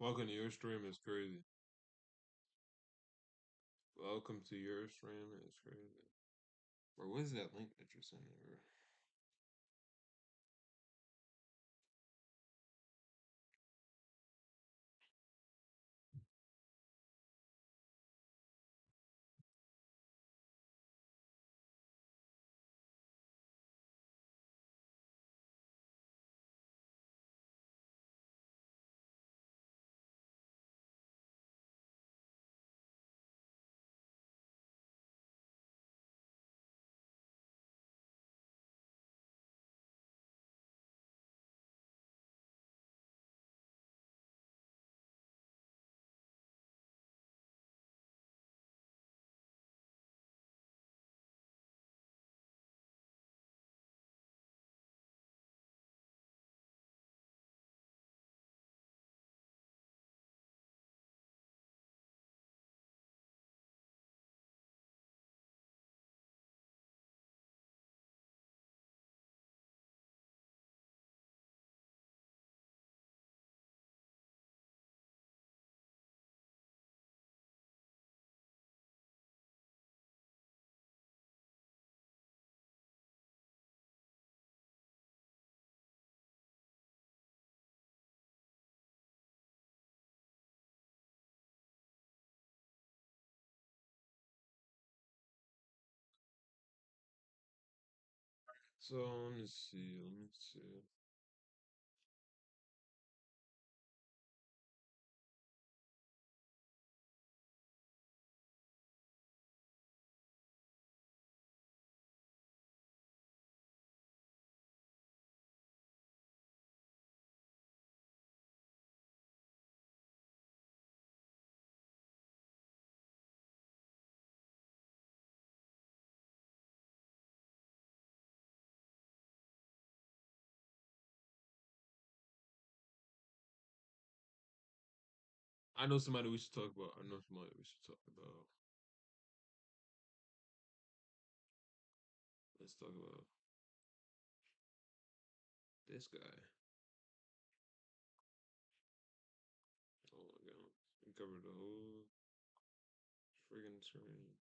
Welcome to your stream is crazy. Welcome to your stream is crazy. Bro, what is that link that you're sending, bro? So let me see. Let me see. I know somebody we should talk about. I know somebody we should talk about. Let's talk about this guy. Oh my god. He covered the whole friggin' screen.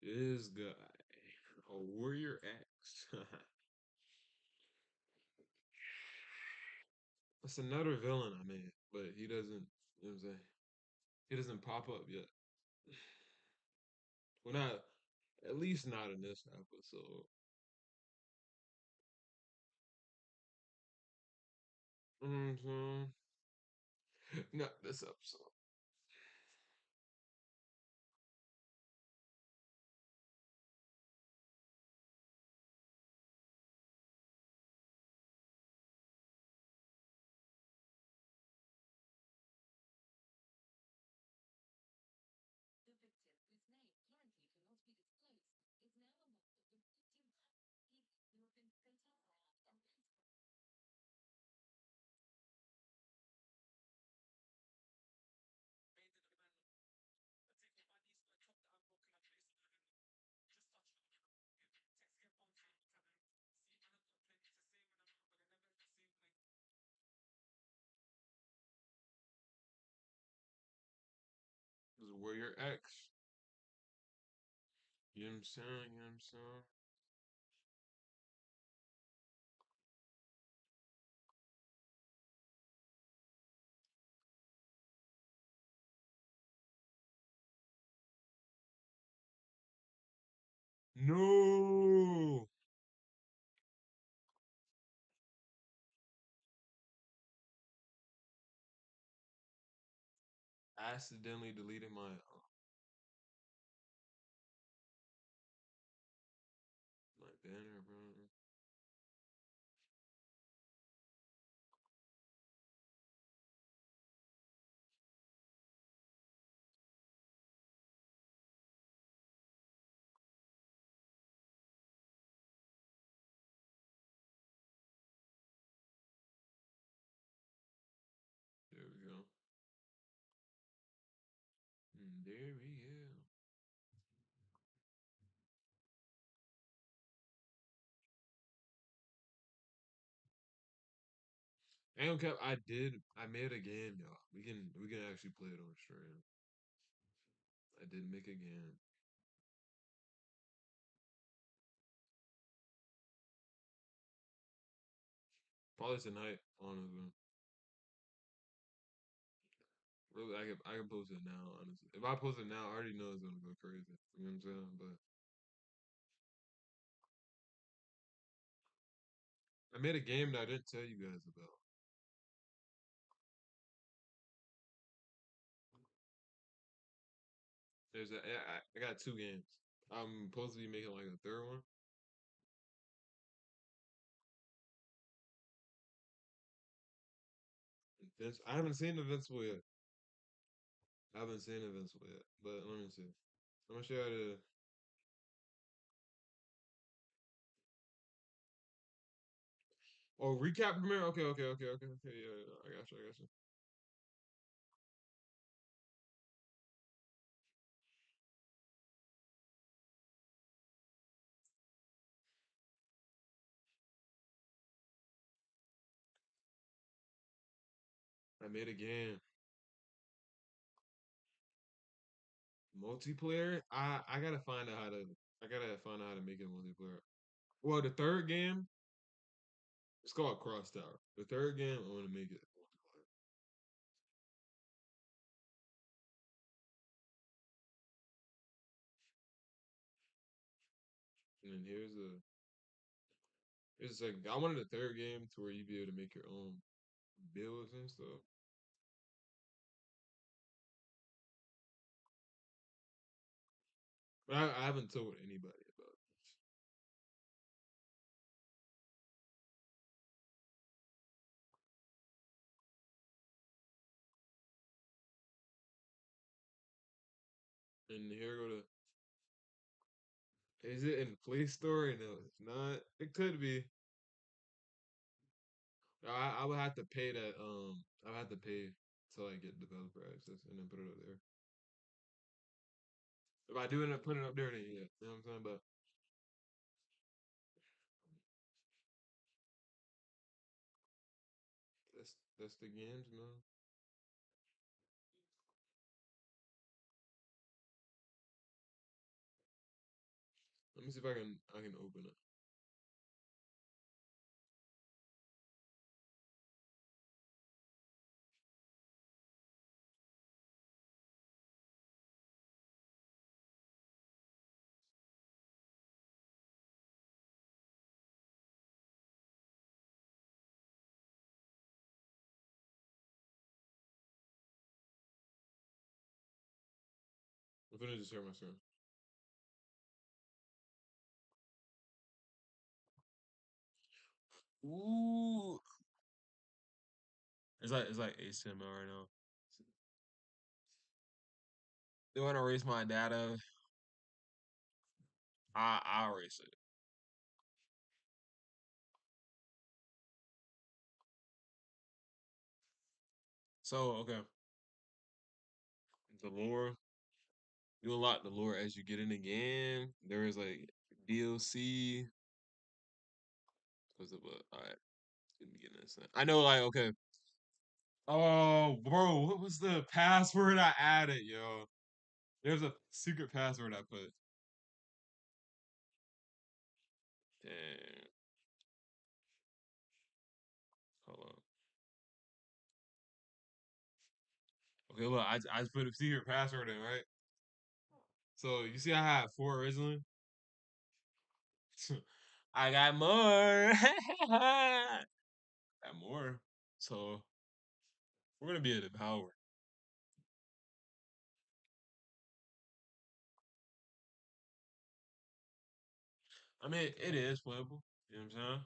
This guy. A warrior axe. That's another villain I made, but he doesn't, you know what I'm saying? He doesn't pop up yet. Well, not, at least not in this episode. Mm-hmm. Not this episode. This is Warrior X. You know what I'm saying? You know what I'm saying? No! I accidentally deleted my banner, bro. There we go. And cap, I made a game, y'all. We can actually play it on stream. I did make a game. Probably tonight, honestly. Really, I can post it now, honestly. If I post it now, I already know it's gonna go crazy. You know what I'm saying? But I made a game that I didn't tell you guys about. I got two games. I'm supposed to be making like a third one. I haven't seen Invincible yet. I haven't seen Invincible yet. But let me see. I'm gonna show you how to. Oh, recap premiere. Okay. Yeah. I got you. I made a game. Multiplayer. I gotta find out how to make it multiplayer. Well, the third game, it's called Cross Tower. The third game, I want to make it multiplayer. And then here's the second. I wanted the third game to where you be able to make your own builds and stuff. But I haven't told anybody about this. And here go to. Is it in Play Store? No, it's not. It could be. I would have to pay that. I would have to pay to like get developer access and then put it up there. If I do end up putting it up there, then yeah, you know what I'm saying. But that's the games, man. Let me see if I can open it. I'm gonna just hear my son. Ooh, it's like HTML right now. They want to erase my data. I erase it. So okay, the lore. You unlock the lore as you get in the game. There is like DLC. Because of a, all right, let me get this. I know, like okay. Oh, bro, what was the password I added, yo? There's a secret password I put. Damn. Hold on. Okay, look, I just put a secret password in, right? So you see, I had four originally. I got more. Got more. So we're gonna be at the power. I mean, it is playable. You know what I'm saying?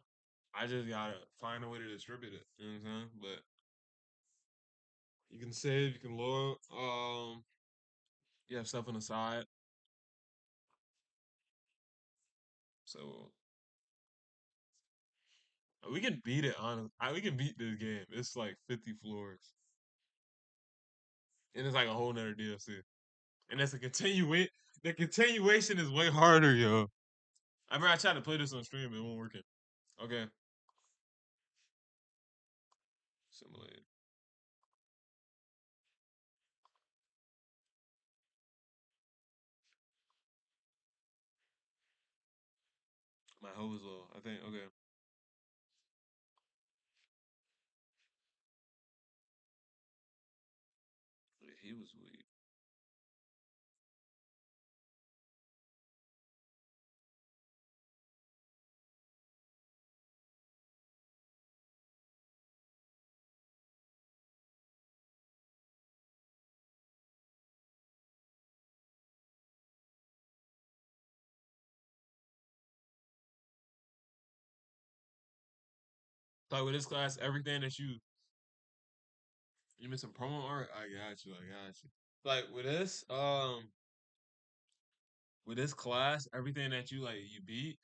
I just gotta find a way to distribute it. You know what I'm saying? But you can save, you can load. You have stuff on the side. So we can beat it on. We can beat this game. It's like 50 floors, and it's like a whole nother DLC. And that's a continuate. The continuation is way harder, yo. I remember I tried to play this on stream, it won't working. Okay, simulated. My hoe is low. I think. Okay, yeah, he was weak. Like with this class, everything that you missing promo art. I got you. I got you. Like with this class, everything that you beat.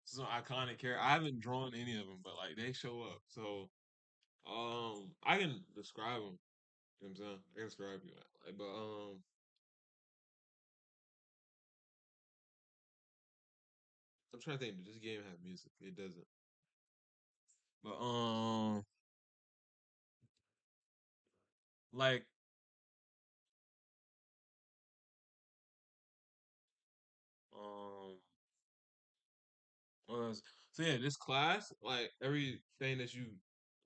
Some iconic character. I haven't drawn any of them, but like they show up. So I can describe them. You know what I'm saying? I can describe you. Like, but I'm trying to think. Does this game have music? It doesn't. But like um, what else? So yeah, this class, like everything that you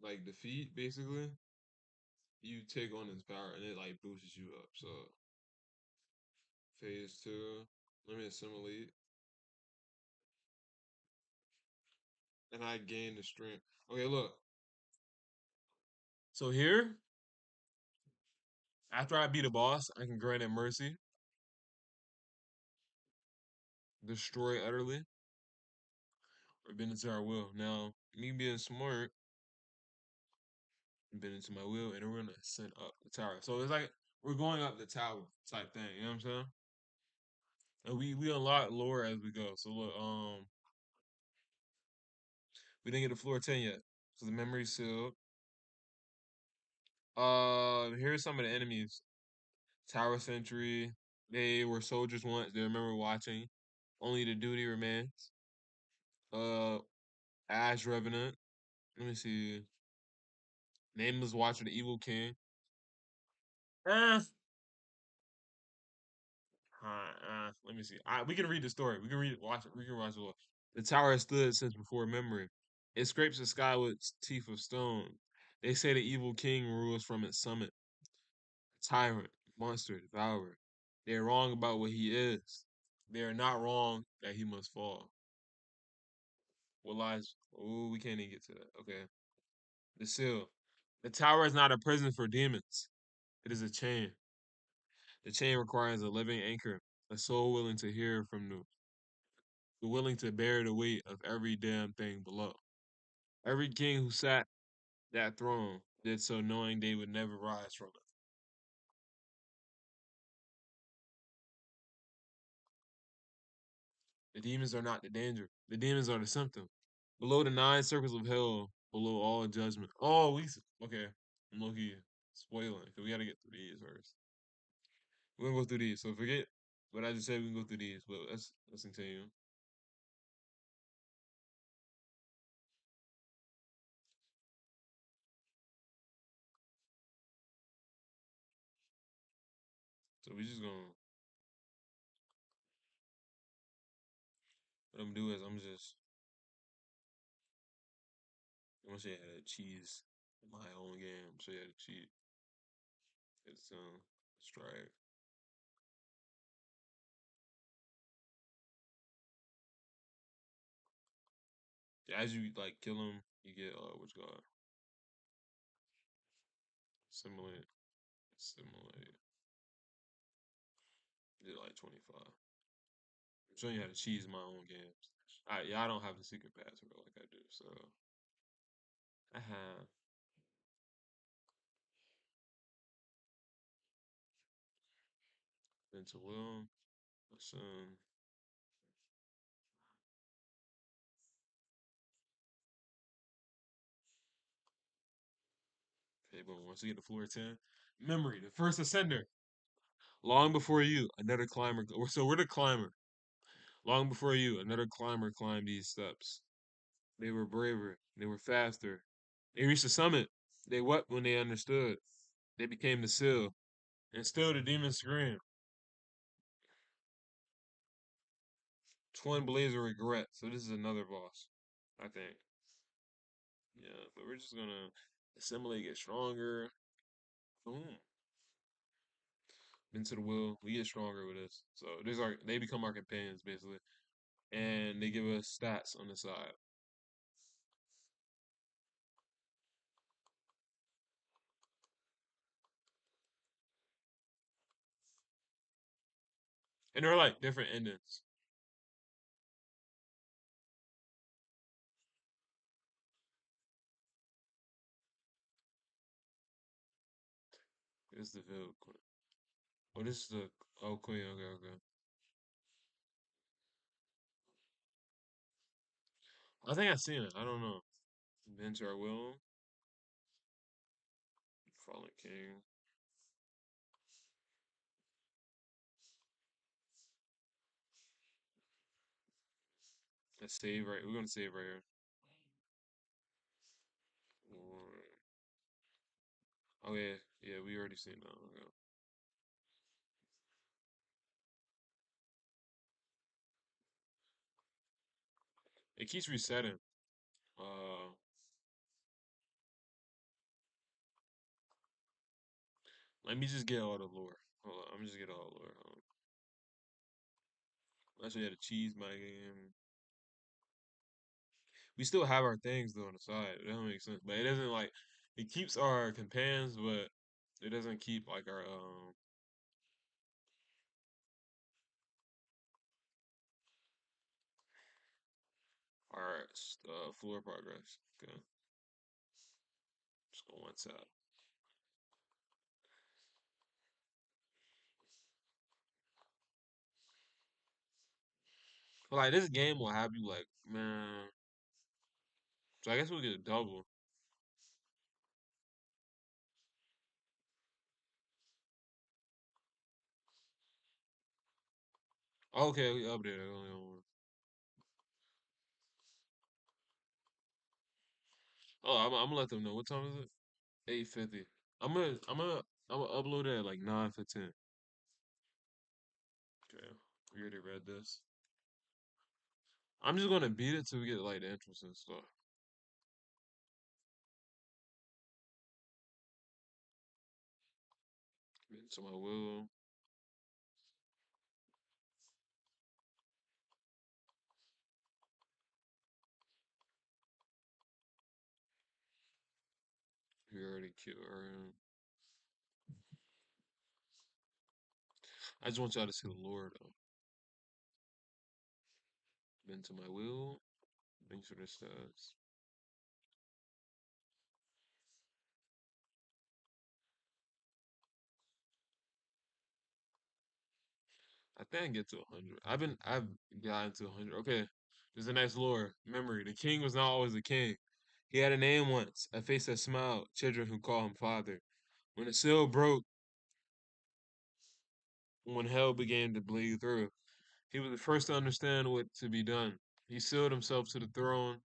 like defeat, basically, you take on its power, and it like boosts you up. So phase two, let me assimilate, and I gain the strength. Okay, look. So here, after I beat a boss, I can grant it mercy, destroy utterly, or bend into our will. Now, me being smart, bend into my will, and we're gonna ascend up the tower. So it's like we're going up the tower type thing. You know what I'm saying? And we unlock lore as we go. So look, we didn't get to floor 10 yet. So the memory's sealed. Here's some of the enemies. Tower Sentry. They were soldiers once. They remember watching. Only the duty remains. Uh, Ash Revenant. Let me see. Nameless Watcher, the Evil King. Eh, let me see. We can read the story. We can read, watch it. We can watch it. The tower has stood since before memory. It scrapes the sky with its teeth of stone. They say the evil king rules from its summit. Tyrant, monster, devourer. They are wrong about what he is. They are not wrong that he must fall. What lies? Oh, we can't even get to that. Okay. The seal. The tower is not a prison for demons. It is a chain. The chain requires a living anchor, a soul willing to hear from the willing to bear the weight of every damn thing below. Every king who sat that throne did so knowing they would never rise from it. The demons are not the danger. The demons are the symptom. Below the nine circles of hell, below all judgment. Oh, okay. I'm lucky spoiling because we gotta get through these first. We're gonna go through these. So forget what I just said. We can go through these, but let's continue. So we just gonna what I'm gonna do is I'm gonna say how to cheese my own game. I'm gonna say how to cheat. It's strike. As you like kill him, you get what's called simulate, simulate. You get like 25. I'm showing you how to cheese my own games. Yeah, I don't have the secret password like I do, so I have into will. Assume. Okay, boom. Once you get to floor 10, memory, the first ascender. Long before you, another climber. So we're the climber. Long before you, another climber climbed these steps. They were braver. They were faster. They reached the summit. They wept when they understood. They became the seal. And still the demons scream. Twin Blaze of Regret. So this is another boss, I think. Yeah, but we're just gonna assimilate, get stronger. Boom. Into the will. We get stronger with this. So these are they become our companions basically. And they give us stats on the side. And they're like different endings. This is the Veil Queen. Oh, this is the oh Queen, okay, okay. I think I've seen it. I don't know. Bend to our will. Fallen King. Let's save right. We're gonna save right here. Oh yeah, yeah. We already seen that. Okay. It keeps resetting. Uh, Let me just get all the lore. Hold on, I'm just get all the lore. Actually, had a cheese my game. We still have our things though on the side. It doesn't make sense, but it doesn't like it keeps our companions, but it doesn't keep like our floor progress. Okay, just go one tap. But like this game will have you like, man. So I guess we'll get a double. Okay, we updated. Only on one. Oh, I'm gonna let them know. What time is it? 8:50. I'm gonna upload it at like 9:15. Okay, we already read this. I'm just gonna beat it till we get like the entrance and stuff. So I will. We already killed her. I just want y'all to see the Lord though. Been to my will. Thanks for the stats. I think I get to 100. I've gotten to 100. Okay, there's a nice lore. Memory. The king was not always a king. He had a name once, a face that smiled, children who call him father. When the seal broke, when hell began to bleed through, he was the first to understand what to be done. He sealed himself to the throne.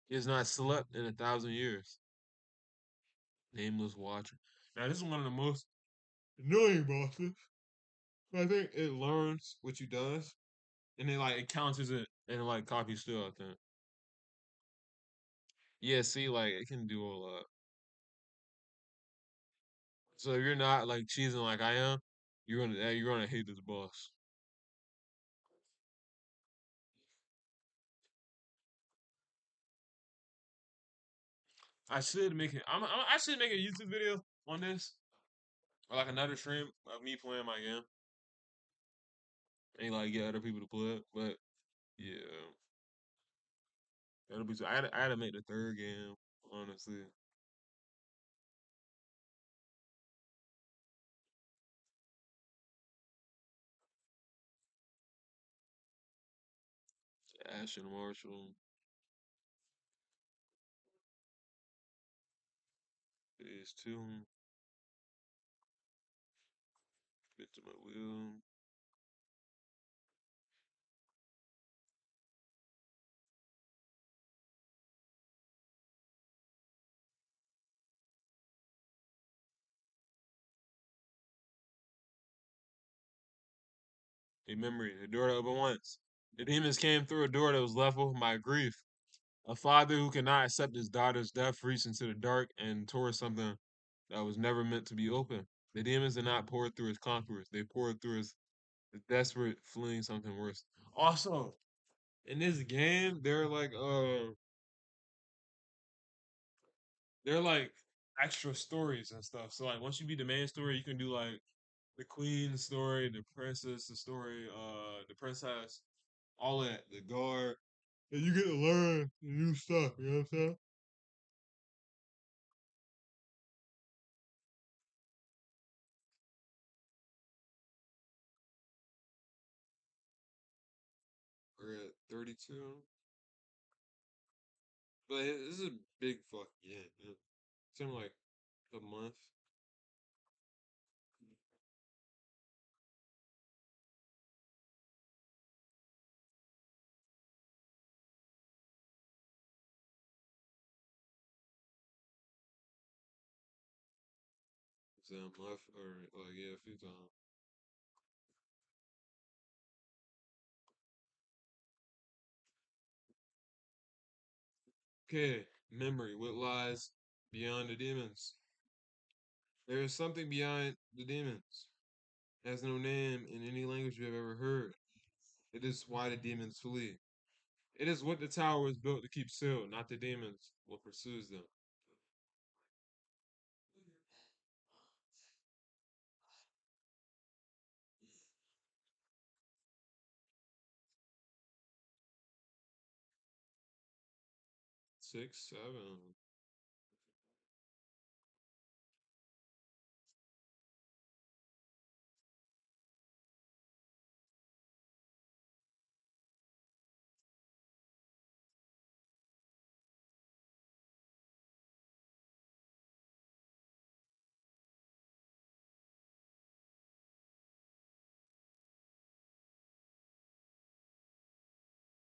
He has not slept in 1,000 years. Nameless Watcher. Now, this is one of the most annoying bosses. I think it learns what you does, and then like it counters it and like copies still, I think. Yeah, see, like it can do a lot. So if you're not like cheesing like I am, you're gonna hate this boss. I should make it. I should make a YouTube video on this or like another stream of me playing my game and like get other people to play it. But yeah, that'll be. I had to make the third game honestly. Ashton Marshall, phase two, bit to my will. A memory, a door that opened once. The demons came through a door that was left open by grief. A father who could not accept his daughter's death reached into the dark and tore something that was never meant to be open. The demons did not pour through his conquerors; they poured through his desperate, fleeing something worse. Also, in this game, they're like extra stories and stuff. So like once you beat the main story, you can do like the queen story, the princess, the story, the princess, all that, the guard, and you get to learn new stuff. You know what I'm saying? We're at 32, but this is a big fucking game. Man. It's in like a month. It's in a month or like yeah, a few times. Okay, memory. What lies beyond the demons? There is something beyond the demons. It has no name in any language you have ever heard. It is why the demons flee. It is what the tower was built to keep sealed, not the demons what pursues them. 6, 7.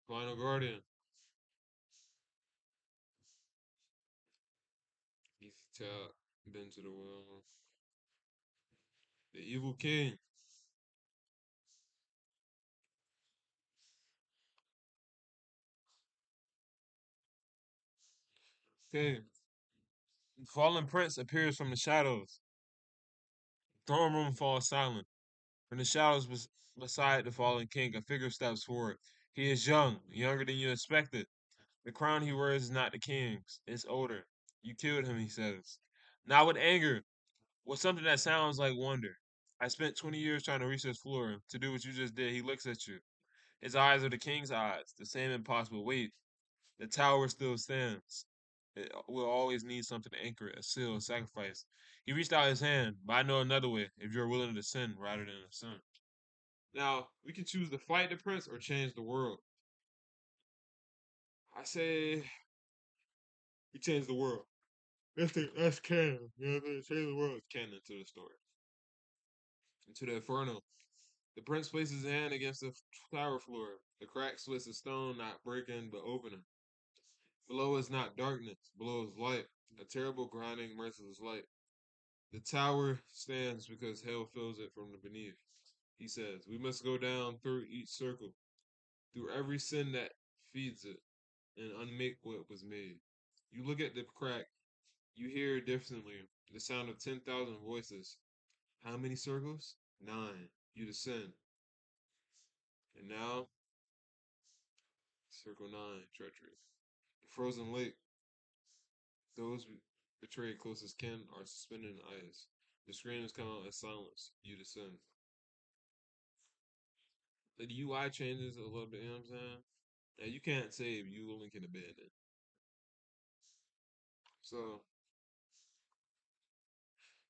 Final Guardian. Easy tap. Bend to the will. The Evil King. Okay. Fallen Prince appears from the shadows. Throne room falls silent. From the shadows beside the fallen king, a figure steps forward. He is young, younger than you expected. The crown he wears is not the king's, it's older. You killed him, he says. Not with anger, with something that sounds like wonder. I spent 20 years trying to reach this floor. To do what you just did, he looks at you. His eyes are the king's eyes, the same impossible weight. The tower still stands. It will always need something to anchor it, a seal, a sacrifice. He reached out his hand, but I know another way if you're willing to sin rather than to sin. Now, we can choose to fight the prince or change the world. I say we change the world. That's canon. You know what I mean? Change the world is canon to the story. Into the inferno. The prince places his hand against the tower floor. The crack splits the stone, not breaking but opening. Below is not darkness, below is light, a terrible, grinding, merciless light. The tower stands because hell fills it from the beneath. He says, we must go down through each circle, through every sin that feeds it, and unmake what was made. You look at the crack, you hear differently the sound of 10,000 voices. How many circles? 9. You descend. And now, circle 9, treachery. The frozen lake. Those betrayed closest kin are suspended in ice. The screams come out as silence. You descend. The UI changes a little bit, you know what I'm saying? And you can't save, you only can abandon. So,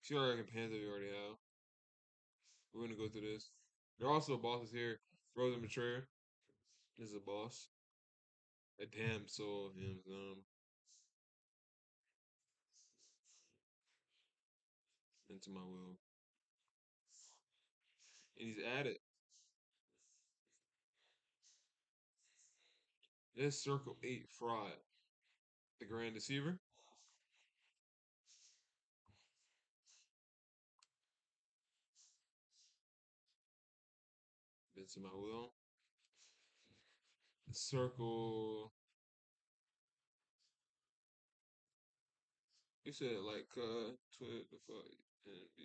sure, campaigns that we already have. We're gonna go through this. There are also bosses here. Frozen Betrayer is a boss. A damn soul, you know what I'm saying? Into my will. And he's added. This circle 8 fraud. The grand deceiver. Bits in my will. Circle. You said like twit the fuck and be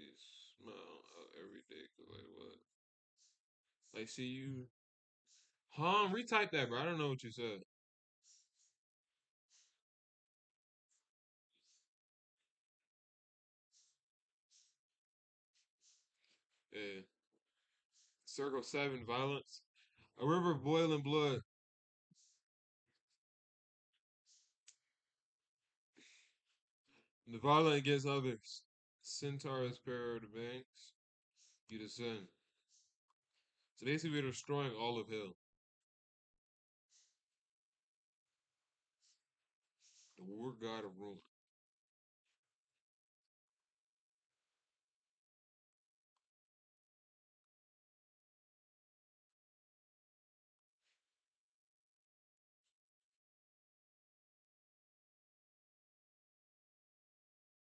smile out every day. Cause like what? Like see you. Retype that, bro. I don't know what you said. Yeah. Circle 7 violence. A river of boiling blood. The violent against others. Centaur's power of the banks. You descend. So basically, we're destroying all of hell. The war god of ruin.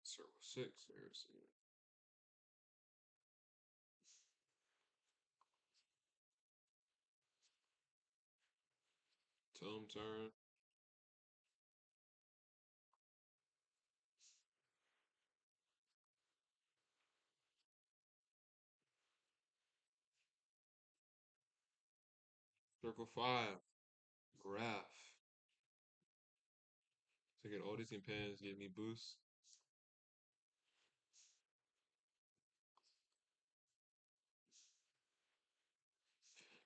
Circle 6. Heresy. Tome turn. Circle 5. Graph. So get all these companions, give me boost.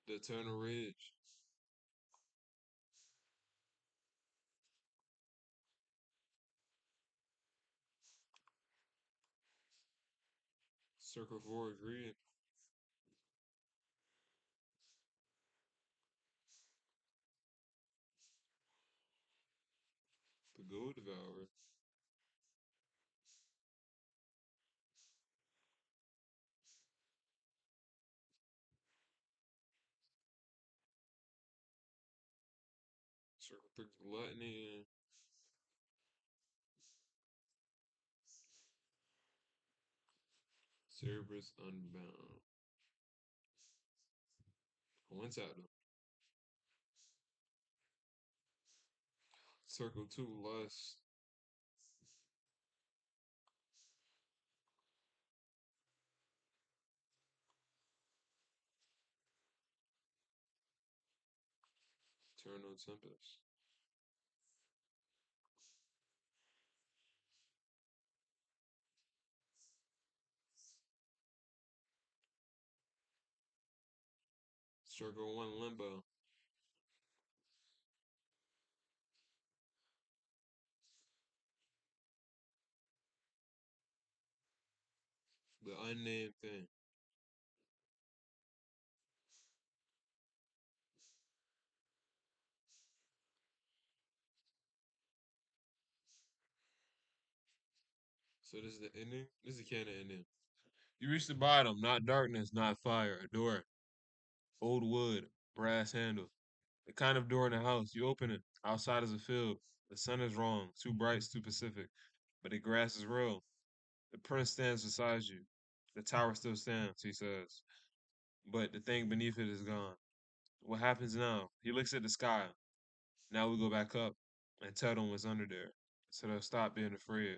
The Eternal Ridge. Circle 4. Greed. The Gold Devourer. Circle 3. Gluttony. Cerberus Unbound. Once out though. Circle 2. Lust. Eternal Tempest. Circle 1. Limbo. The Unnamed Thing. So this is the ending? This is the canon ending. You reach the bottom, not darkness, not fire, a door. Old wood, brass handle. The kind of door in the house. You open it. Outside is a field. The sun is wrong, too bright, too Pacific. But the grass is real. The prince stands beside you. The tower still stands, he says. But the thing beneath it is gone. What happens now? He looks at the sky. Now we go back up and tell them what's under there. So they'll stop being afraid.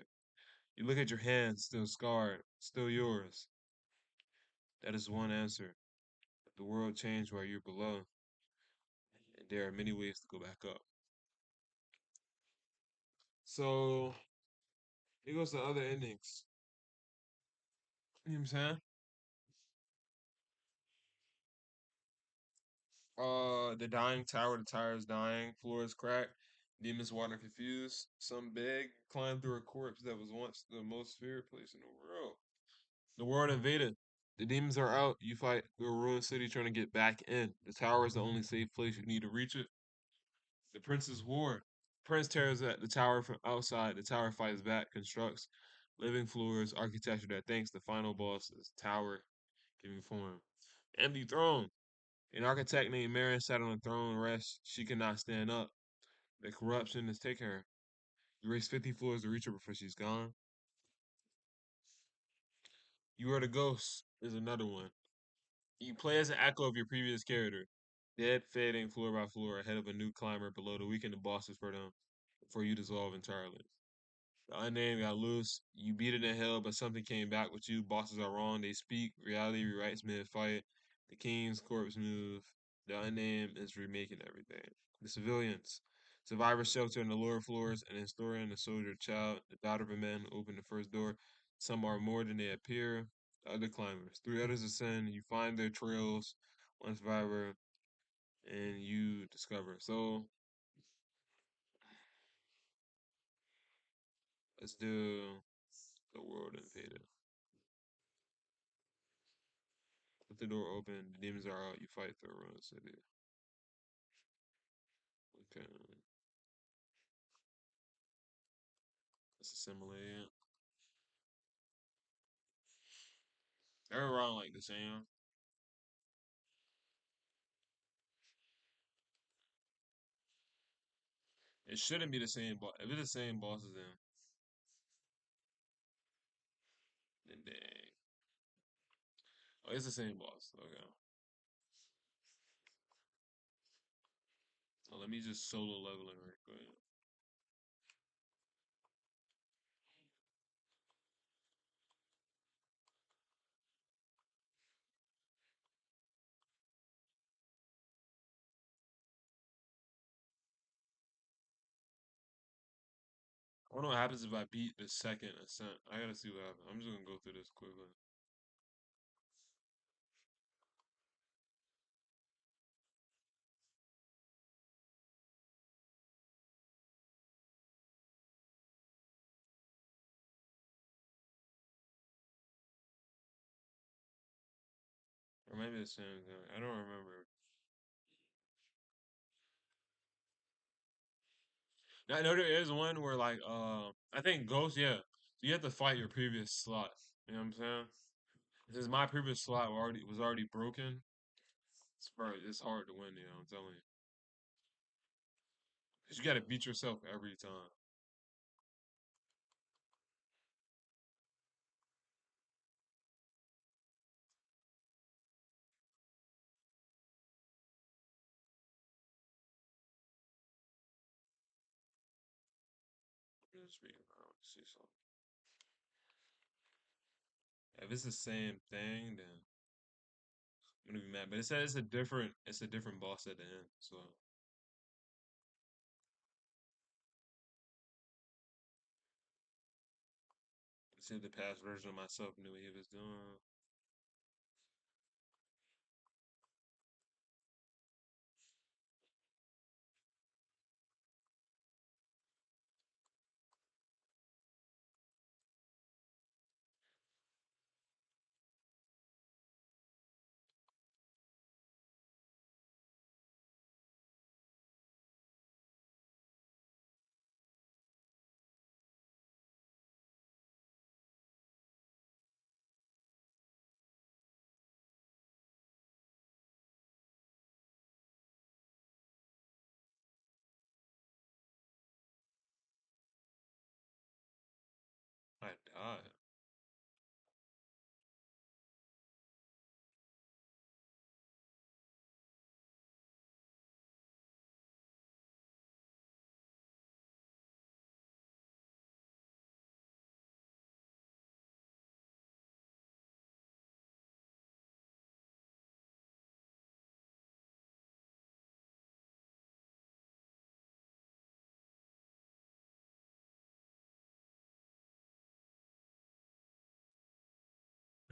You look at your hands, still scarred, still yours. That is one answer. The world changed while you're below, and there are many ways to go back up. So here goes the other endings. You know what I'm saying? The dying tower, the tower is dying, floor is cracked, demons wander confused. Some big climb through a corpse that was once the most feared place in the world. The world invaded. The demons are out. You fight through a ruined city trying to get back in. The tower is the only safe place you need to reach it. The Prince's War. Prince tears at the tower from outside. The tower fights back, constructs living floors, architecture that thinks the final boss is tower giving form. Empty throne. An architect named Marin sat on the throne rest. She could not stand up. The corruption is taking her. You race 50 floors to reach her before she's gone. You are the ghost is another one. You play as an echo of your previous character. Dead, fading floor by floor ahead of a new climber below to weaken the bosses for them before you dissolve entirely. The unnamed got loose. You beat it in hell, but something came back with you. Bosses are wrong. They speak. Reality rewrites mid fight. The king's corpse move. The unnamed is remaking everything. The civilians. Survivors shelter in the lower floors. An historian, a soldier, child, the daughter of a man who opened the first door. Some are more than they appear. The other climbers. Three others ascend. You find their trails. One survivor, and you discover. So let's do the world invaded. With the door open, the demons are out. You fight through a ruined city. Okay, let's assimilate it. They're around like the same. It shouldn't be the same boss. If it's the same bosses, then dang. Oh, it's the same boss. Okay. So let me just solo leveling real quick. I don't know what happens if I beat the second ascent. I gotta see what happens. I'm just gonna go through this quickly. Or maybe the same thing. I don't remember. Now, I know there is one where like I think Ghost, yeah. So you have to fight your previous slot. You know what I'm saying? Since my previous slot was already broken, it's hard to win, I'm telling you. 'Cause you gotta beat yourself every time. Just read around, see something. If it's the same thing, then I'm gonna be mad. But it says it's a different boss at the end. So it said the past version of myself knew what he was doing. I died.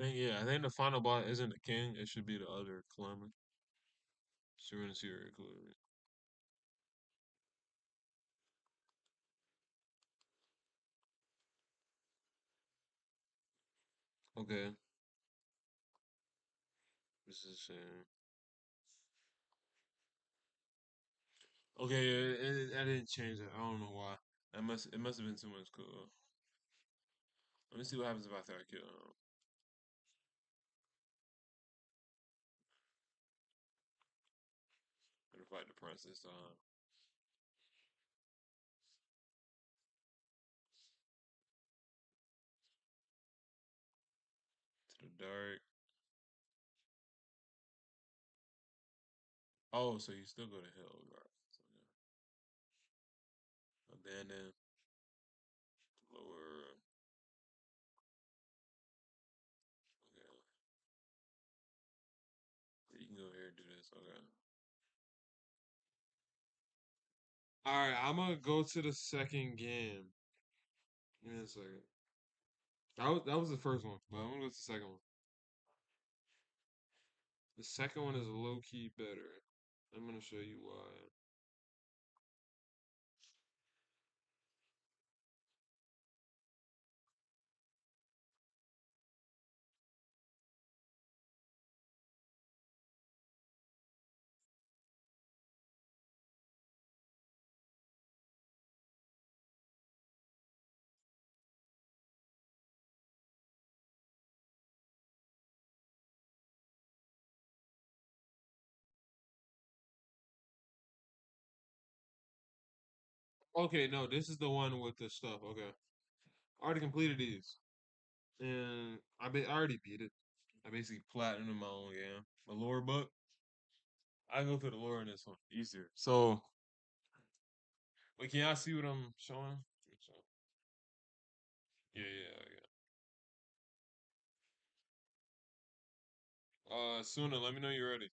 I think the final boss isn't the king. It should be the other climber. Sure, Syria, clearly. Okay, this is okay. I didn't change it. I don't know why. It must have been too much cool. Let me see what happens if I throw a kill. fight the prince this time. To the dark. Oh, so you still go to hell, right? So, yeah. Abandon, lower. Okay. You can go here and do this. Okay. All right, I'm gonna go to the second game. Give me a second. That was the first one, but I'm gonna go to the second one. The second one is low key better. I'm gonna show you why. Okay, no, this is the one with the stuff. Okay, I already completed these, and I already beat it. I basically platinum my own game. The lore book. I go through the lore in this one easier. So, wait, can y'all see what I'm showing? Yeah, yeah, yeah. Sooner. Let me know you're ready.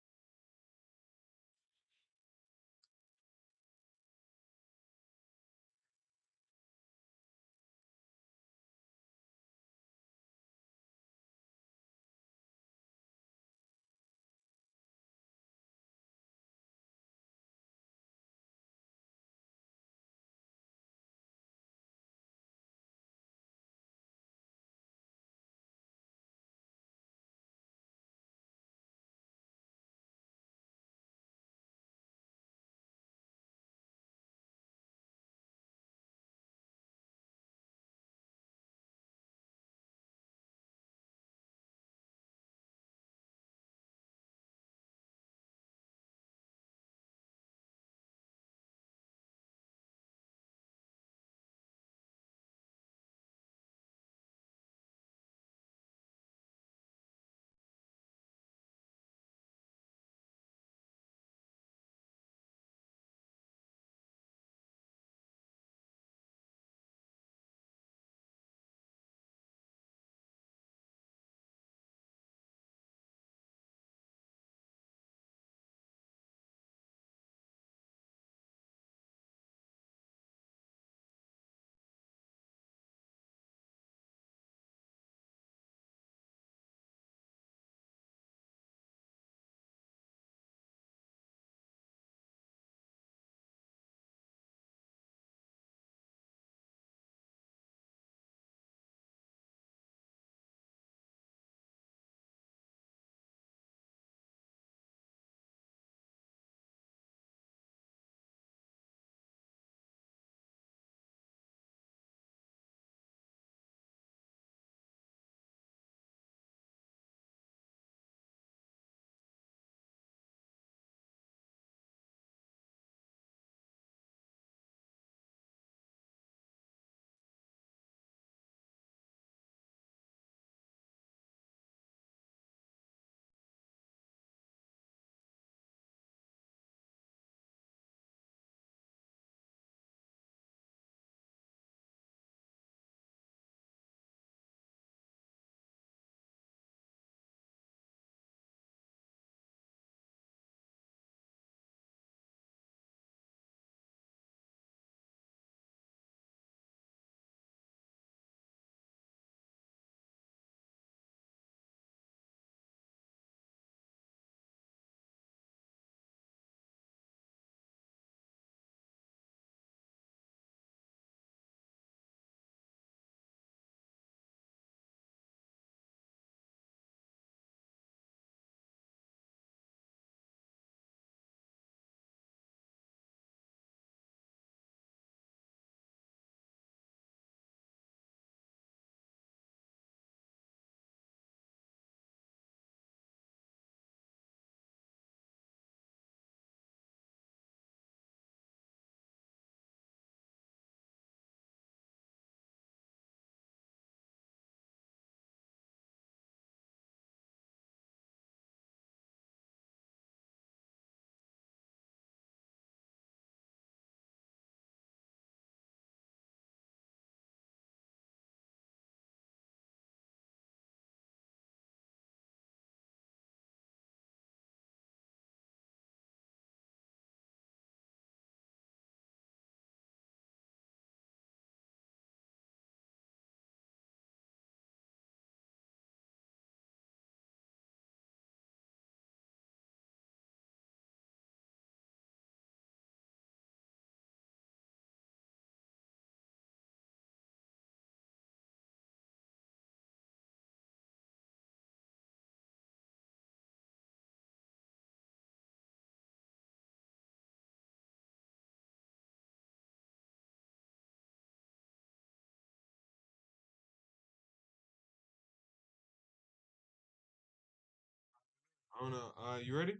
Oh no, you ready?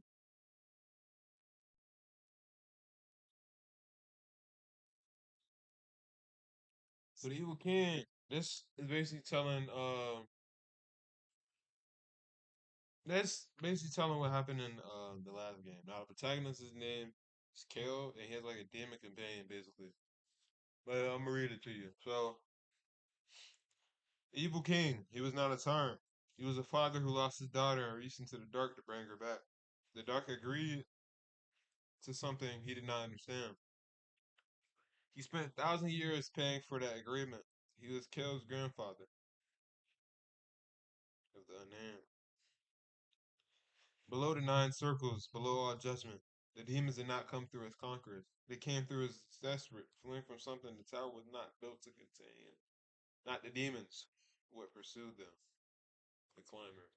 So the Evil King, this is basically telling that's basically telling what happened in the last game. Now the protagonist's name is Kale, and he has like a demon companion basically. But I'm gonna read it to you. So the Evil King, he was not a tyrant. He was a father who lost his daughter and reached into the dark to bring her back. The dark agreed to something he did not understand. He spent 1,000 years paying for that agreement. He was Kale's grandfather of the unnamed. Below the nine circles, below all judgment, the demons did not come through as conquerors. They came through as desperate, fleeing from something the tower was not built to contain. Not the demons, what pursued them, the climber.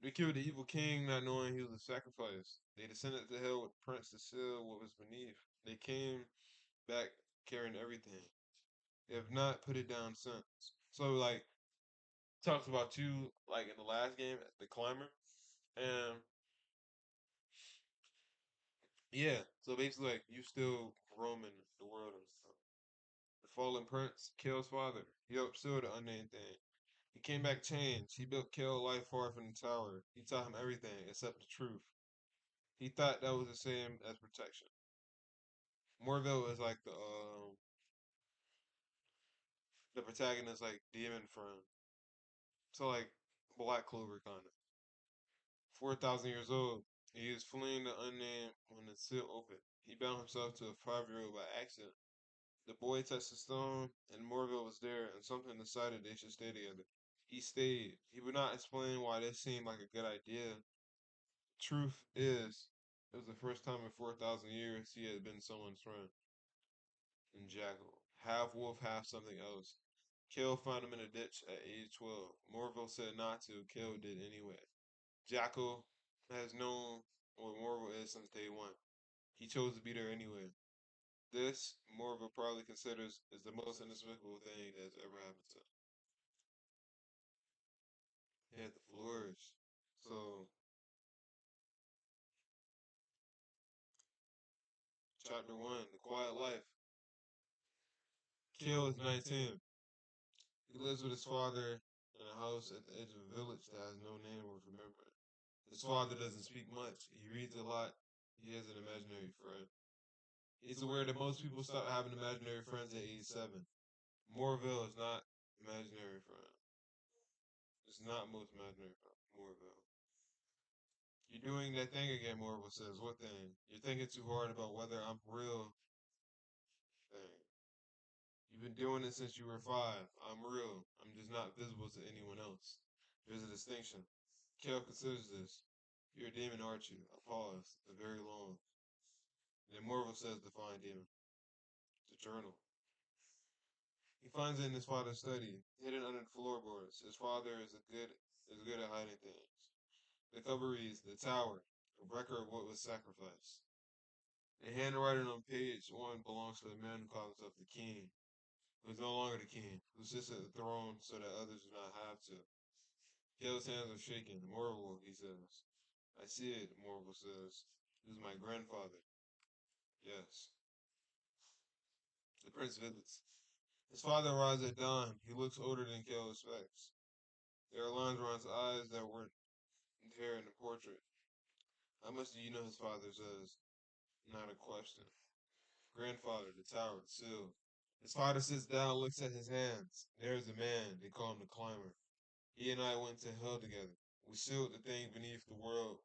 They killed the evil king, not knowing he was a sacrifice. They descended to hell with Prince to seal what was beneath. They came back carrying everything. They have not put it down since. So, like, talks about you, like, in the last game, the climber. And yeah, so basically, like, you still roaming the world and stuff. The fallen prince, Kale's father. He helped seal the unnamed thing. He came back changed. He built Kale life far from the tower. He taught him everything except the truth. He thought that was the same as protection. Morville is like the protagonist, like demon friend. So like Black Clover kind of. 4,000 years old. He is fleeing the unnamed when the seal opened. He bound himself to a 5-year-old by accident. The boy touched the stone, and Morville was there, and something decided they should stay together. He stayed. He would not explain why this seemed like a good idea. Truth is, it was the first time in 4,000 years he had been someone's friend. And Jackal, half wolf, half something else. Kale found him in a ditch at age 12. Morville said not to. Kale did anyway. Jackal has known what Morville is since day one. He chose to be there anyway. This, Morville probably considers, is the most inexplicable thing that's ever happened to him. He had to flourish. So, chapter 1, The Quiet Life. Kale is 19. He lives with his father in a house at the edge of a village that has no name worth remembering. His father doesn't speak much. He reads a lot. He has an imaginary friend. He's aware that most people stop having imaginary friends at age 7. Morville is not imaginary friend. It's not most imaginary friend. Morville. You're doing that thing again, Morville says. What thing? You're thinking too hard about whether I'm real thing. You've been doing it since you were 5. I'm real. I'm just not visible to anyone else. There's a distinction. Kale considers this. You're a demon, aren't you? A pause. A very long. Then Morville says define demon. The journal. He finds it in his father's study, hidden under the floorboards. His father is good at hiding things. The cover reads The Tower, a record of what was sacrificed. The handwriting on page 1 belongs to the man who calls himself the king, who is no longer the king, who sits at the throne so that others do not have to. Kale's hands are shaking. Morville, he says. I see it, Morville says. He was my grandfather. Yes. The prince visits. His father arrives at dawn. He looks older than Kale expects. There are lines around his eyes that weren't there in the portrait. How much do you know? His father says. Not a question. Grandfather, the tower, the sill. His father sits down, looks at his hands. There's a man. They call him the climber. He and I went to hell together. We sealed the thing beneath the world.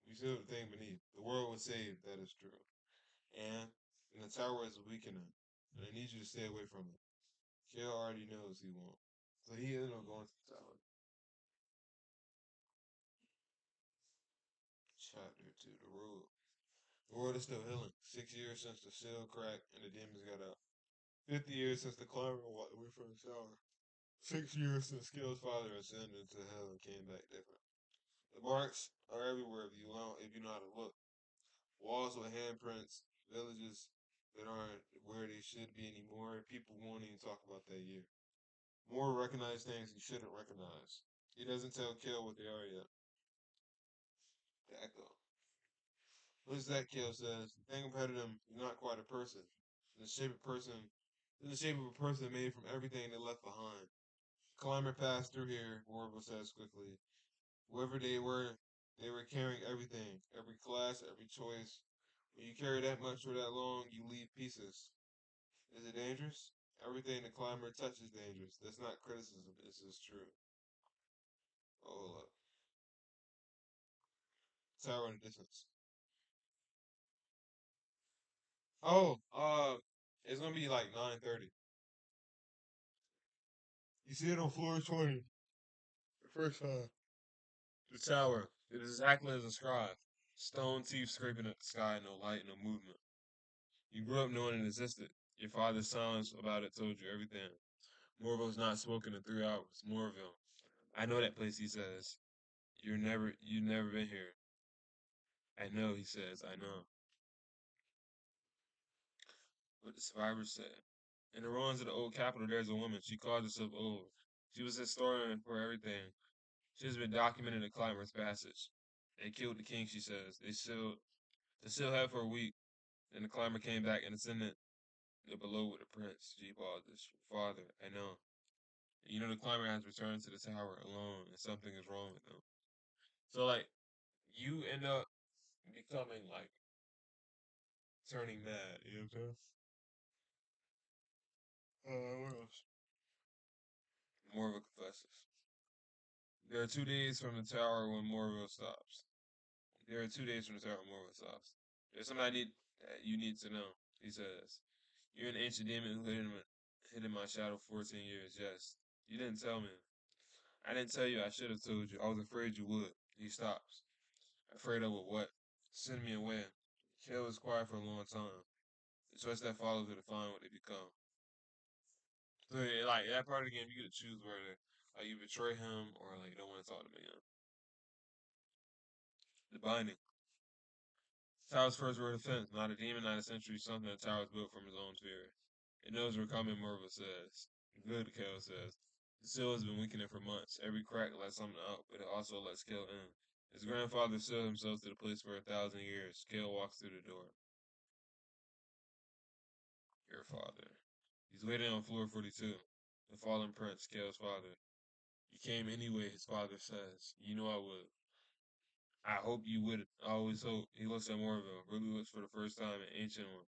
We sealed the thing beneath. The world was saved, that is true. And the tower is weakening. And I need you to stay away from it. Kale already knows he won't. So he ended up going to the tower. Chapter 2, The Road. The world is still healing. 6 years since the seal cracked and the demons got out. 50 years since the climber walked away from the tower. 6 years since Kale's father ascended into hell and came back different. The marks are everywhere if you know how to look. Walls with handprints, villages that aren't where they should be anymore. People won't even talk about that year. More recognize things he shouldn't recognize. He doesn't tell Kale what they are yet. The echo. What is that? Kale says. Think about him. He's not quite a person. In the shape of person. In the shape of a person made from everything they left behind. Climber passed through here. Warble says quickly. Whoever they were carrying everything. Every class, every choice. When you carry that much for that long, you leave pieces. Is it dangerous? Everything the climber touches is dangerous. That's not criticism. It's just true. Oh, hold up. Tower in the distance. Oh, it's gonna be like 9:30. You see it on floor 20. The first time. The tower. It is exactly as described. Stone teeth scraping at the sky, no light, no movement. You grew up knowing it existed. Your father's silence about it told you everything. Morville's not spoken in 3 hours. Morville. I know that place, he says. You've never been here. I know, he says, I know. What the survivors said. In the ruins of the old capital, there's a woman. She calls herself old. She was a historian for everything. She has been documenting the climber's passage. They killed the king, she says. They still have for a week. Then the climber came back and ascended the below with the prince. She paused. His father, I know. You know the climber has returned to the tower alone, and something is wrong with him. So like, you end up becoming like turning mad. You know what I'm saying? What else? Morva confesses. There are 2 days from the tower when Morva stops. There are 2 days from the tower when Morva stops. There's something I need that you need to know. He says, "You're an ancient demon who hid in my shadow 14 years. Yes, you didn't tell me. I didn't tell you. I should have told you. I was afraid you would." He stops. Afraid of what? Send me away. Kale was quiet for a long time. The choice that follows will define what they become. So yeah, like that part of the game, you get to choose whether like you betray him or like you don't want to talk to me again. The binding. Tower's first word of defense, not a demon, not a sentry, something that Tower's built from his own spirit. It knows we're coming, Merva says. Good, Kale says. The seal has been weakening for months. Every crack lets something out, but it also lets Kale in. His grandfather sealed himself to the place for 1,000 years. Kale walks through the door. Your father. He's waiting on floor 42. The fallen prince, Kale's father. You came anyway, his father says. You know I would. I hope you would. I always hope. He looks at Morville. Really looks for the first time an ancient one.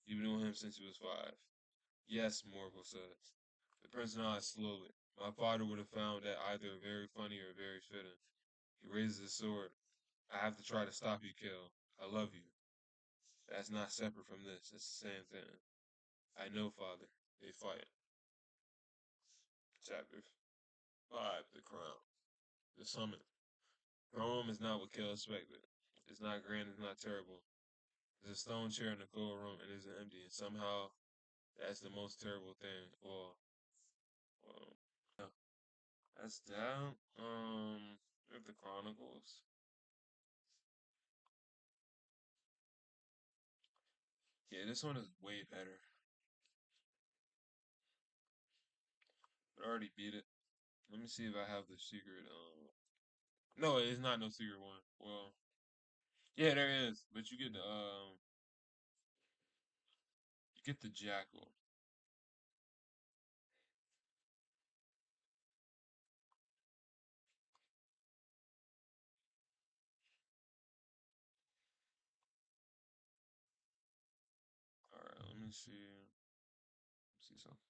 You've known him since he was 5. Yes, Morville says. The prince nods slowly. My father would have found that either very funny or very fitting. He raises his sword. I have to try to stop you, Kill. I love you. That's not separate from this. It's the same thing. I know, father. They fight. Chapter 5. The Crown. The Summit. Rome is not what Kill expected. It's not grand, it's not terrible. There's a stone chair in the gold room and it's empty, and somehow that's the most terrible thing. Well, yeah, that's that. With the Chronicles. Yeah, this one is way better. I already beat it. Let me see if I have the secret. No, it's not no secret one. Well, yeah, there is, but you get the jackal. All right, let me see. See something.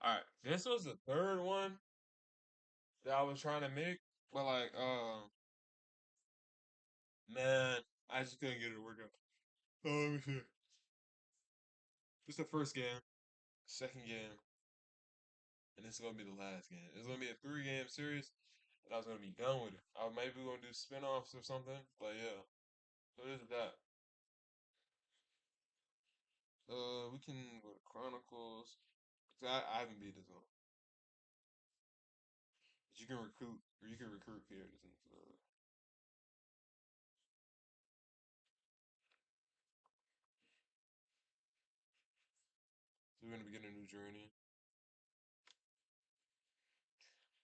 All right, this was the third one that I was trying to make, but like, man, I just couldn't get it to work out. Oh, let me see. This is the first game, second game, and this is gonna be the last game. It's gonna be a 3 game series, and I was gonna be done with it. I maybe gonna do spin-offs or something, but yeah. So this is that. We can go to Chronicles. 'Cause I haven't beat this one. But you can recruit, or you can recruit characters into the. So we're gonna begin a new journey.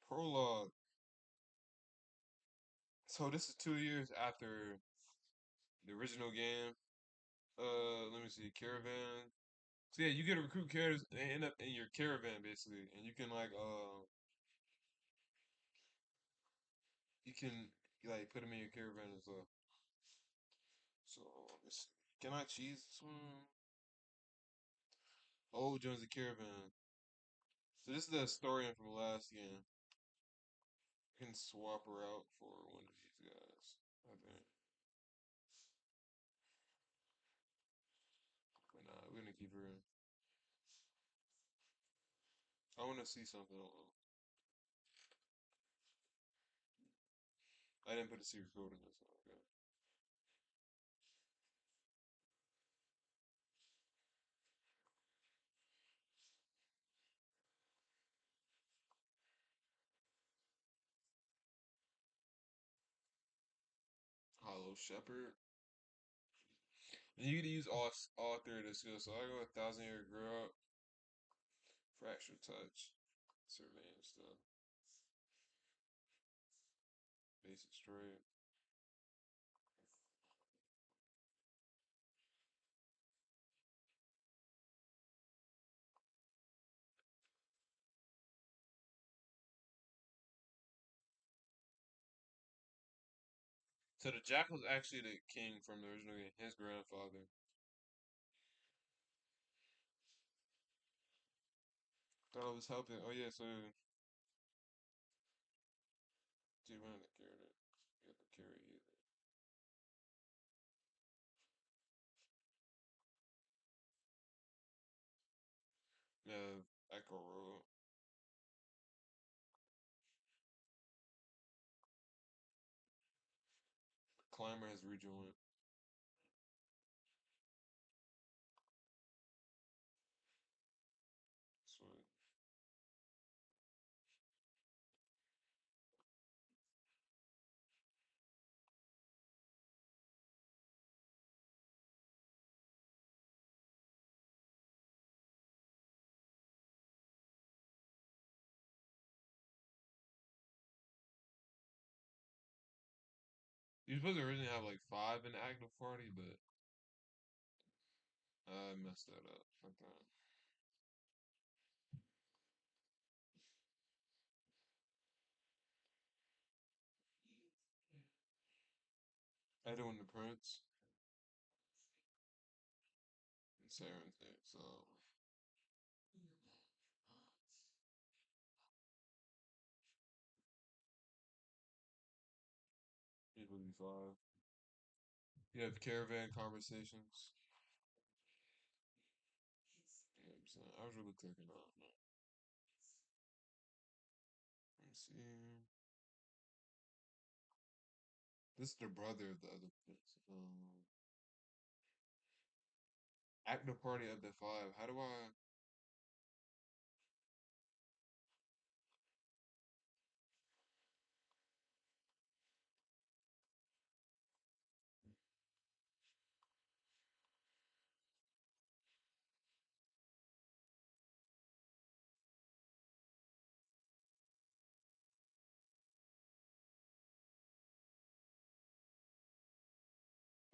Prologue. So this is 2 years after the original game. Let me see, caravan. So yeah, you get to recruit characters and end up in your caravan basically, and you can like you can like put them in your caravan as well. So let me see. Can I cheese this one? Oh, joins the caravan. So this is the historian from the last game. You can swap her out for one of these guys. I think. But nah, we're gonna keep her in. I want to see something. I didn't put a secret code in this one. Okay. Hollow Shepherd. And you get to use all three of the skills. So I go 1,000 year grow up, fracture touch, surveillance stuff, basic straight. So the Jackal's actually the king from the original game, his grandfather. Thought I was helping. Oh yeah, so do you want to carry it? You have to carry it. Yeah, Echo Road. Climber has rejoined. Sweet. You're supposed to originally have like five in the active party, but I messed that up. Okay. I doing the Prince and Saren thing, so it would be five. You have caravan conversations. You know what I'm saying? I was really clicking on that. Let me see. This is the brother of the other Prince. Active party up to five. How do I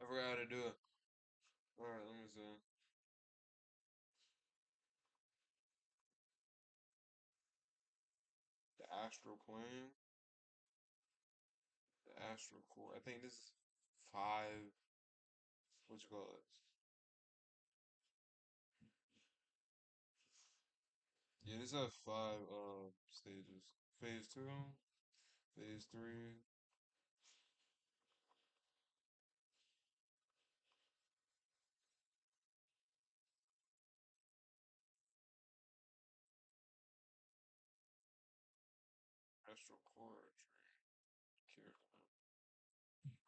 forgot how to do it. Alright, let me see. The astral plane. The astral core. I think this is five. What you call it? Yeah, this has five stages. Phase two, phase three, astral core tree.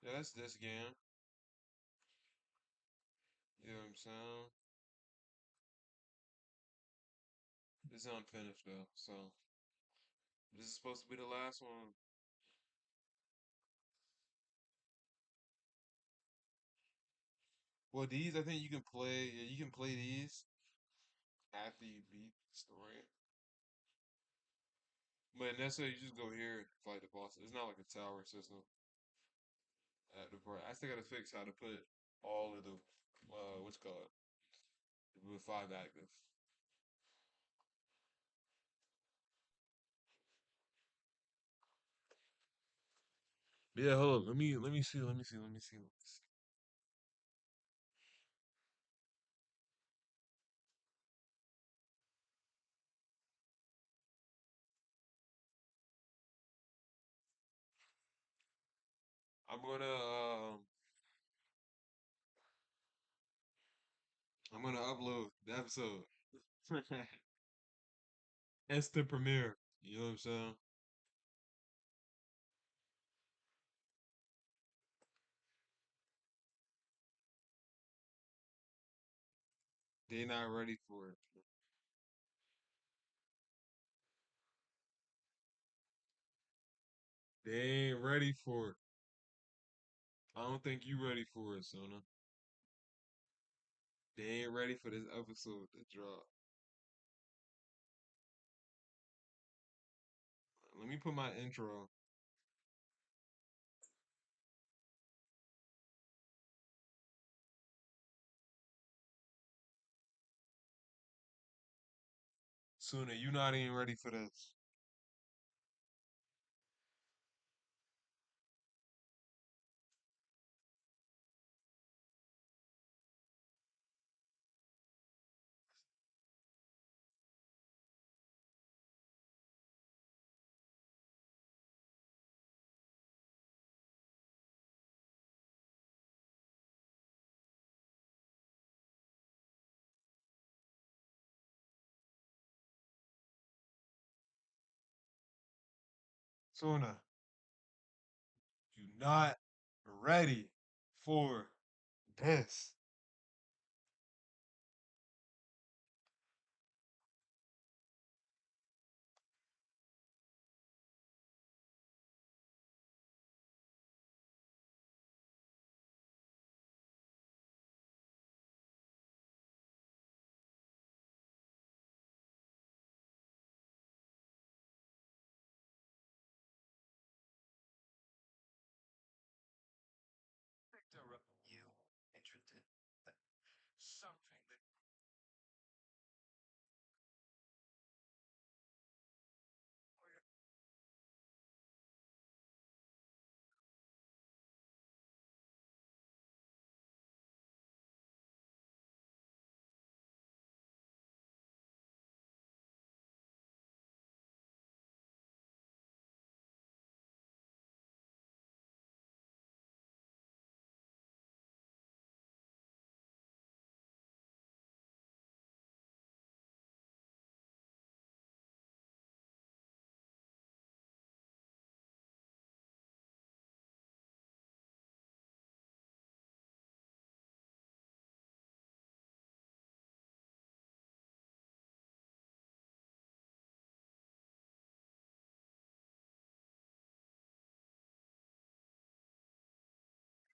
Yeah, that's this game. You know what I'm saying? It's unfinished though, so this is supposed to be the last one. Well, these I think you can play. Yeah, you can play these after you beat the story. But necessarily, you just go here and fight the bosses. It's not like a tower system at the part. I still gotta fix how to put all of the what's it called with five active. Yeah, hold on. Let me see. Let me see. Let me see. Let me see. I'm gonna I'm gonna upload the episode. It's the premiere. You know what I'm saying? They not ready for it. They ain't ready for it. I don't think you ready for it, Sona. They ain't ready for this episode to drop. Let me put my intro. Sooner, you not even ready for this. Sooner, you not ready for this.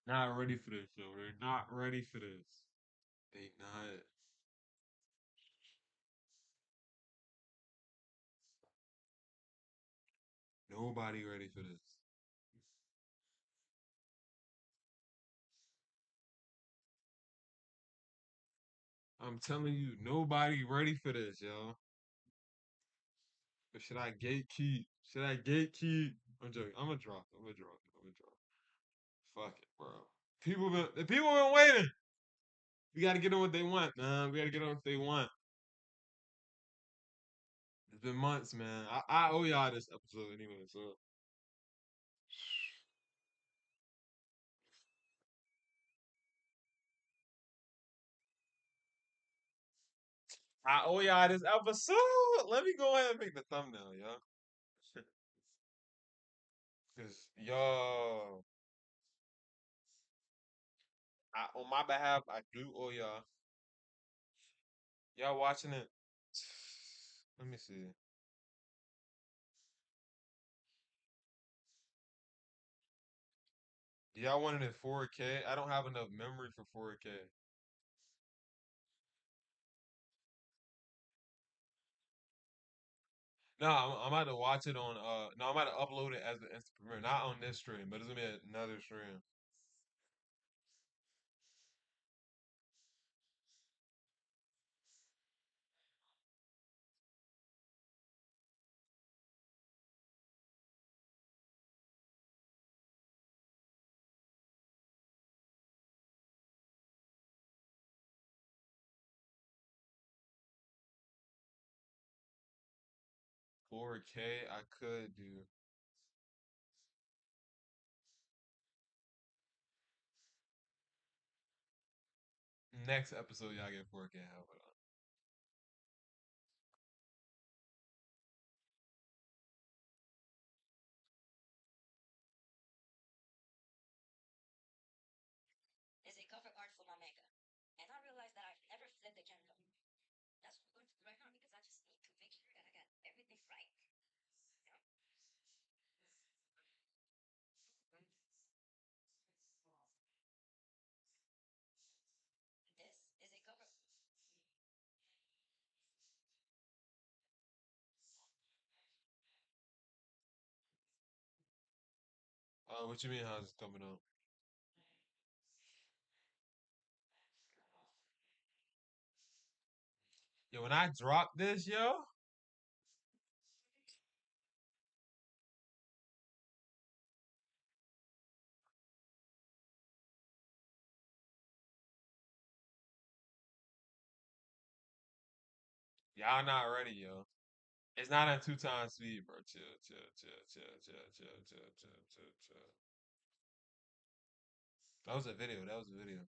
Not ready for this, yo. They're not ready for this. They not. Nobody ready for this. I'm telling you, nobody ready for this, yo. Or should I gatekeep? Should I gatekeep? I'm joking. I'm gonna drop it. I'm gonna drop it. I'm gonna drop it. Fuck it, bro. The people been waiting. We gotta get them what they want, man. We gotta get them what they want. It's been months, man. I owe y'all this episode anyway, so I owe y'all this episode. Let me go ahead and make the thumbnail, yo. Cause yo, on my behalf, I do owe y'all. Y'all watching it? Let me see. Yeah, I wanted it 4K. I don't have enough memory for 4K. No, I'm about to watch it on no, I'm about to upload it as the instant premiere, not on this stream, but it's gonna be another stream. 4K I could do. Next episode y'all get 4K. How about what you mean how's it coming up? Yo, when I drop this, yo, y'all not ready, yo. It's not at 2 times speed, bro. Chill, chill, chill, chill, chill, chill, chill, chill, chill, chill. That was a video. That was a video.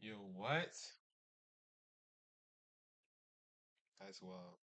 Yo, what? That's wild.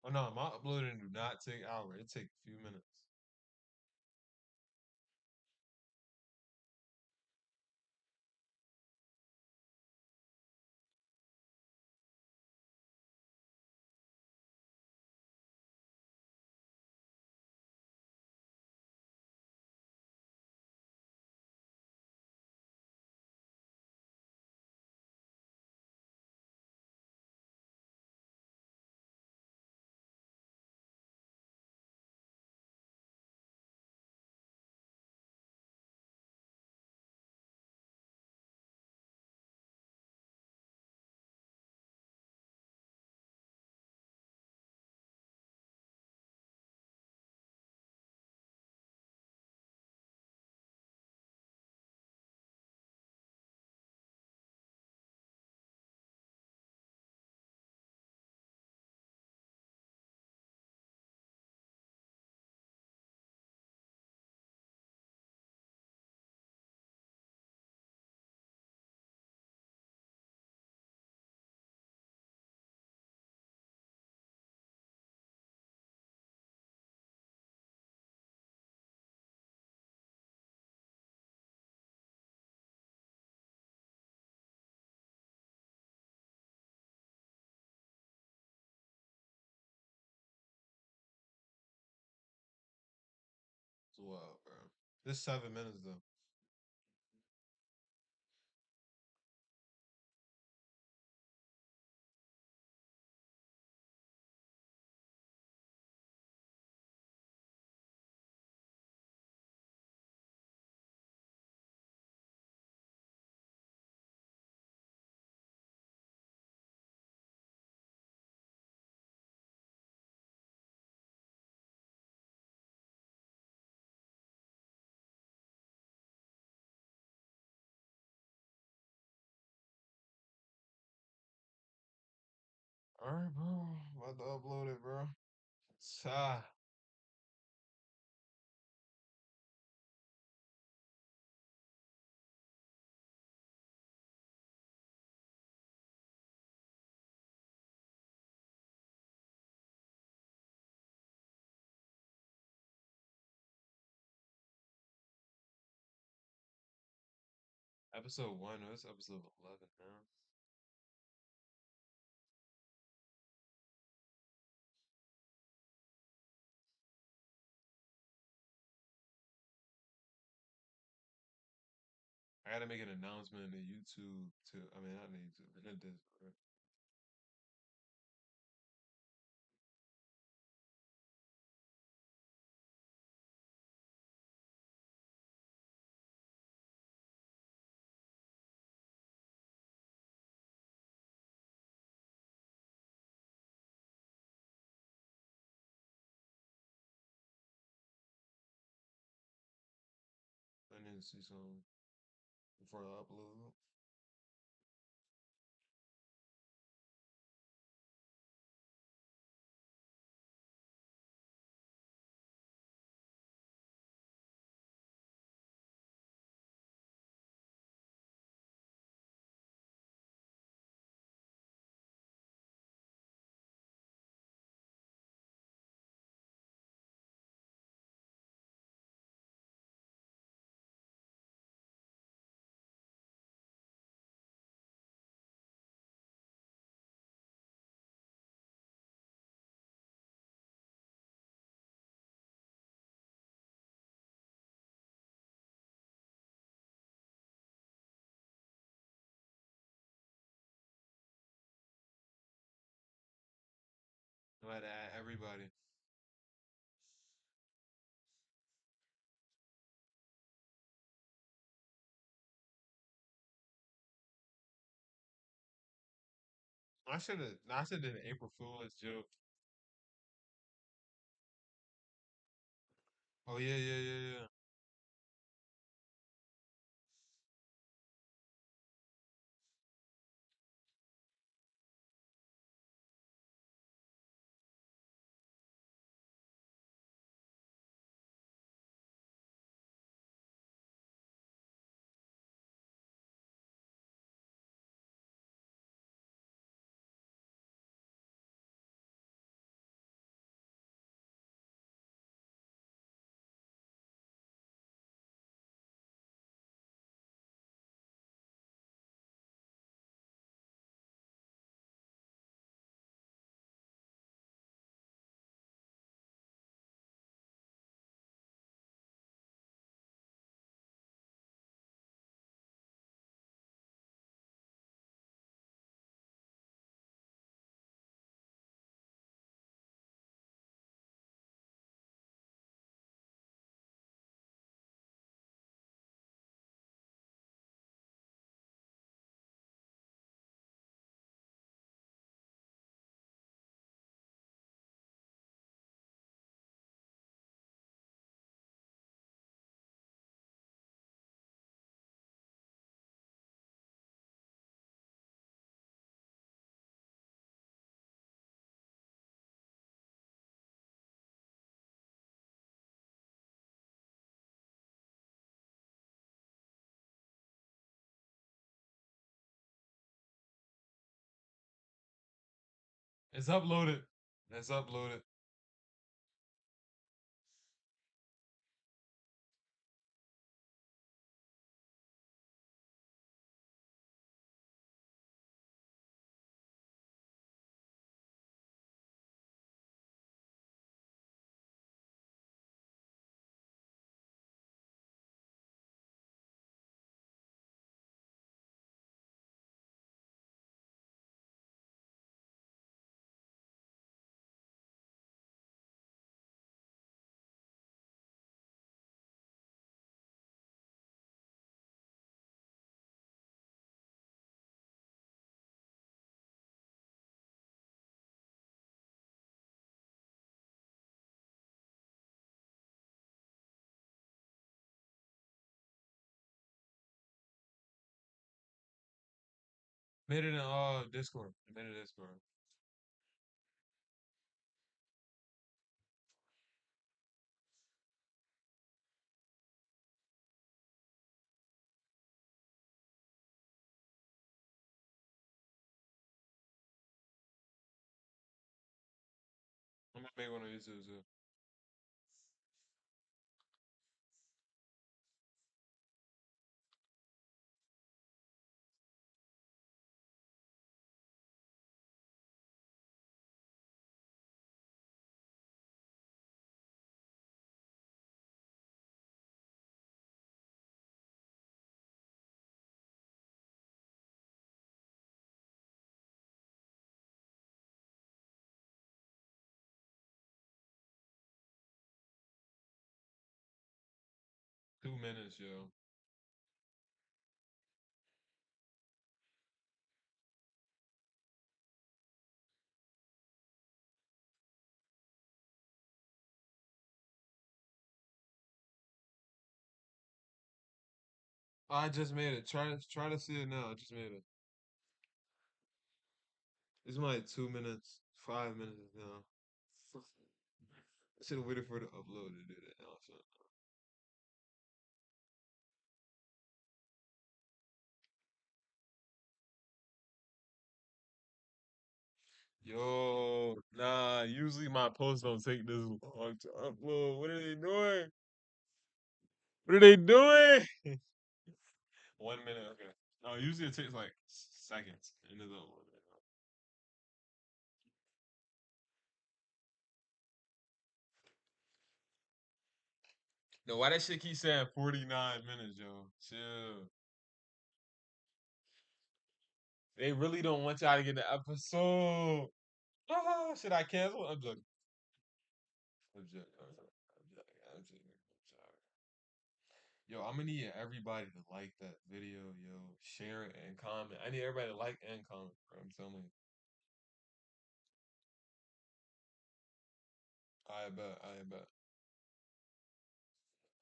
Oh no, my uploading do not take hours. It take a few minutes. Wow, bro. This 7 minutes though. All right, bro. About to upload it, bro. Ah, episode one. Oh, it's episode 11 now. I gotta make an announcement in the YouTube to. I mean, not in the YouTube, in the Discord. I need to see something before I upload. I gotta add everybody. I should have. I should have did an April Fool's joke. Oh yeah, yeah, yeah, yeah. It's uploaded. It's uploaded. Made it in Discord. I made it in Discord. I'm gonna make one on YouTube too. 2 minutes, yo. I just made it. Try to see it now. I just made it. It's my 2 minutes, 5 minutes now. I should have waited for it to upload to do that now. So. Yo, nah. Usually my posts don't take this long to upload. What are they doing? What are they doing? 1 minute. Okay. No, usually it takes like seconds, and it's uploaded. No, why that shit keep saying 49 minutes, yo? Chill. They really don't want y'all to get the episode. Ah, should I cancel? I'm joking. I'm joking. I'm joking. I'm sorry. Yo, I'm gonna need everybody to like that video, yo. Share it and comment. I need everybody to like and comment, bro. I'm telling you. I bet. I bet.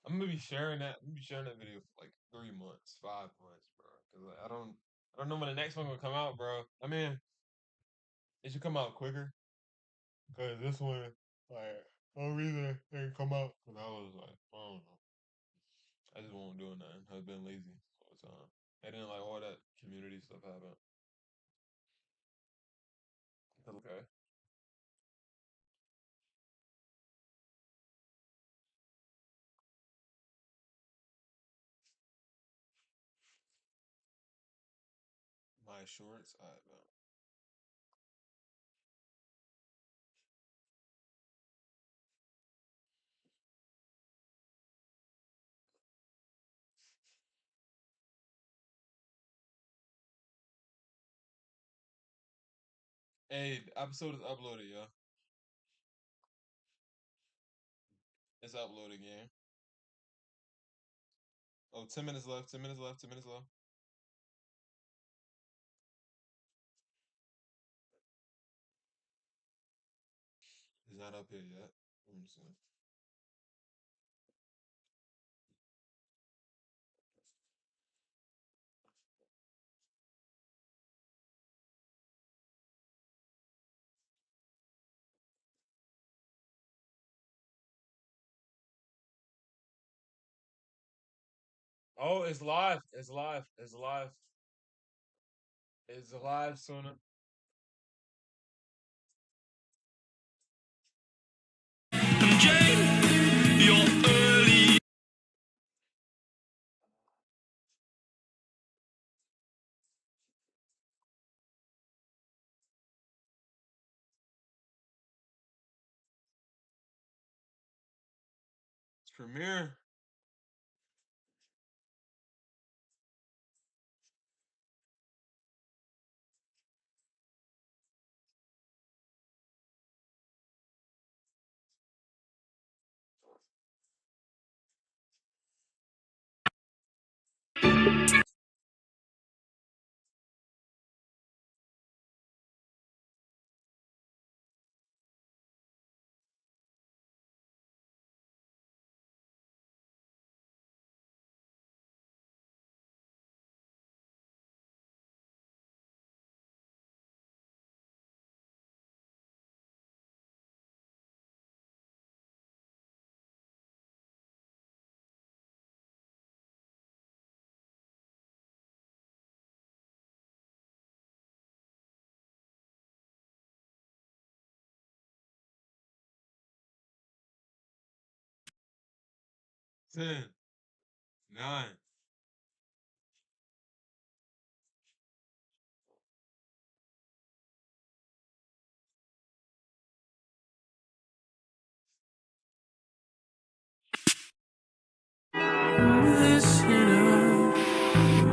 I'm gonna be sharing that. I'm gonna be sharing that video for like 3 months, 5 months, bro. Cause like, I don't know when the next one will come out, bro. I mean, it should come out quicker. Cause this one, like, no reason it didn't come out. Cause I was like, I don't know. I just won't do nothing. I've been lazy all the time. And then like all that community stuff happened. Okay. My shorts, I bet. Hey, the episode is uploaded, yo. It's uploaded, gang. Oh, 10 minutes left, 10 minutes left, 10 minutes left. It's not up here yet. Let me see. Oh, it's live. It's live. It's live. It's live sooner. It's premiere. 10, 9.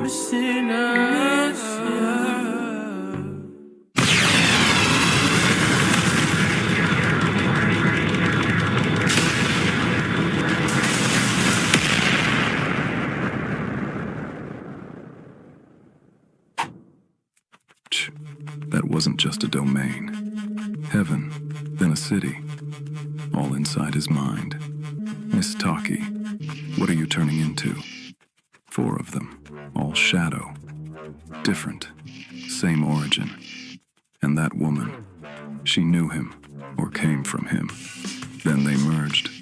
Missing up. That wasn't just a domain. Heaven, then a city, all inside his mind. Miss Taki, what are you turning into? 4 of them, all shadow. Different, same origin. And that woman, she knew him, or came from him. Then they merged.